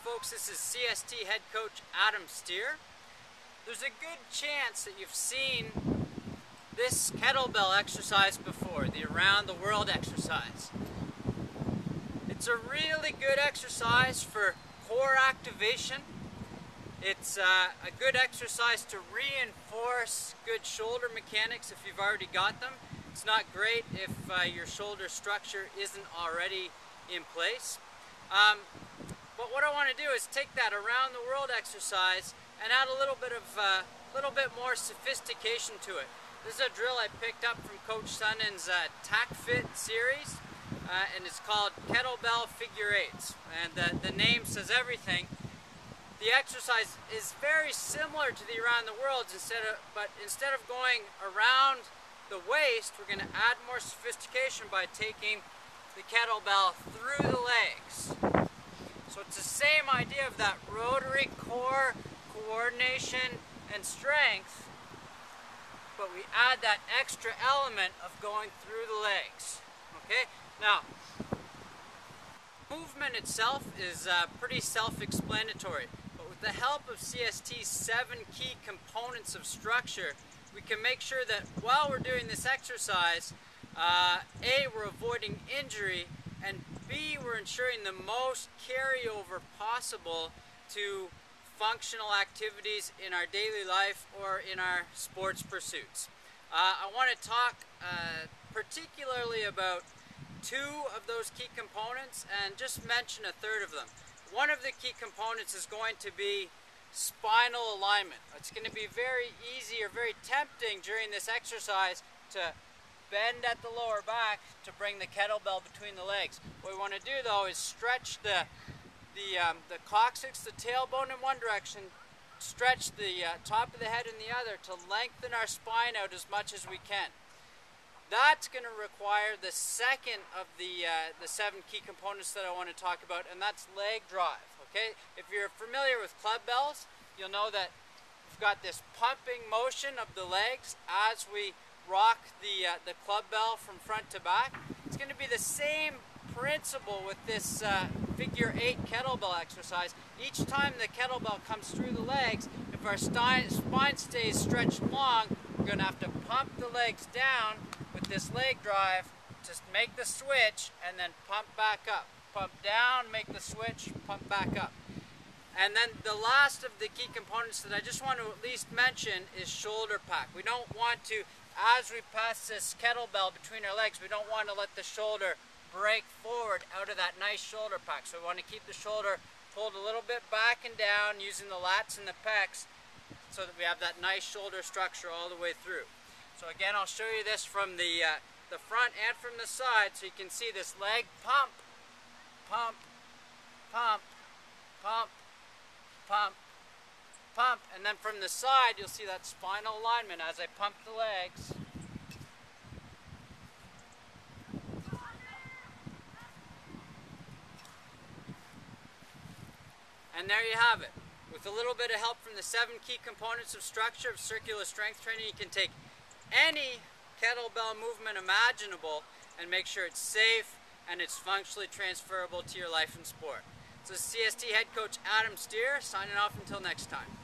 folks, this is CST head coach Adam Steer. There's a good chance that you've seen this kettlebell exercise before, the around the world exercise. It's a really good exercise for core activation. It's a good exercise to reinforce good shoulder mechanics if you've already got them. It's not great if your shoulder structure isn't already in place. But what I want to do is take that around the world exercise and add a little bit more sophistication to it. This is a drill I picked up from Coach Sundin's Tack Fit series, and it's called Kettlebell Figure Eights. And the name says everything. The exercise is very similar to the around the world, but instead of going around the waist, we're going to add more sophistication by taking the kettlebell through the legs. So it's the same idea of that rotary core coordination and strength, but we add that extra element of going through the legs. Okay? Now, movement itself is pretty self-explanatory, but with the help of CST's 7 key components of structure, we can make sure that while we're doing this exercise, A, we're avoiding injury, and B, we're ensuring the most carryover possible to functional activities in our daily life or in our sports pursuits. I want to talk particularly about 2 of those key components and just mention a third of them. One of the key components is going to be spinal alignment. It's going to be very easy or very tempting during this exercise to bend at the lower back to bring the kettlebell between the legs. What we want to do though is stretch the coccyx, the tailbone in one direction, stretch the top of the head in the other to lengthen our spine out as much as we can. That's going to require the second of the 7 key components that I want to talk about, and that's leg drive. Okay? If you're familiar with club bells, you'll know that we've got this pumping motion of the legs as we rock the club bell from front to back. It's going to be the same principle with this figure 8 kettlebell exercise. Each time the kettlebell comes through the legs, if our spine stays stretched long, we're going to have to pump the legs down with this leg drive to make the switch and then pump back up. Pump down, make the switch, pump back up. And then the last of the key components that I just want to at least mention is shoulder pack. We don't want to, as we pass this kettlebell between our legs, we don't want to let the shoulder break forward out of that nice shoulder pack. So we want to keep the shoulder pulled a little bit back and down using the lats and the pecs so that we have that nice shoulder structure all the way through. So again, I'll show you this from the front and from the side so you can see this leg pump, pump, pump, pump, pump, pump, and then from the side you'll see that spinal alignment as I pump the legs. And there you have it. With a little bit of help from the 7 key components of structure of circular strength training, you can take any kettlebell movement imaginable and make sure it's safe and it's functionally transferable to your life and sport. So CST head coach Adam Steer signing off until next time.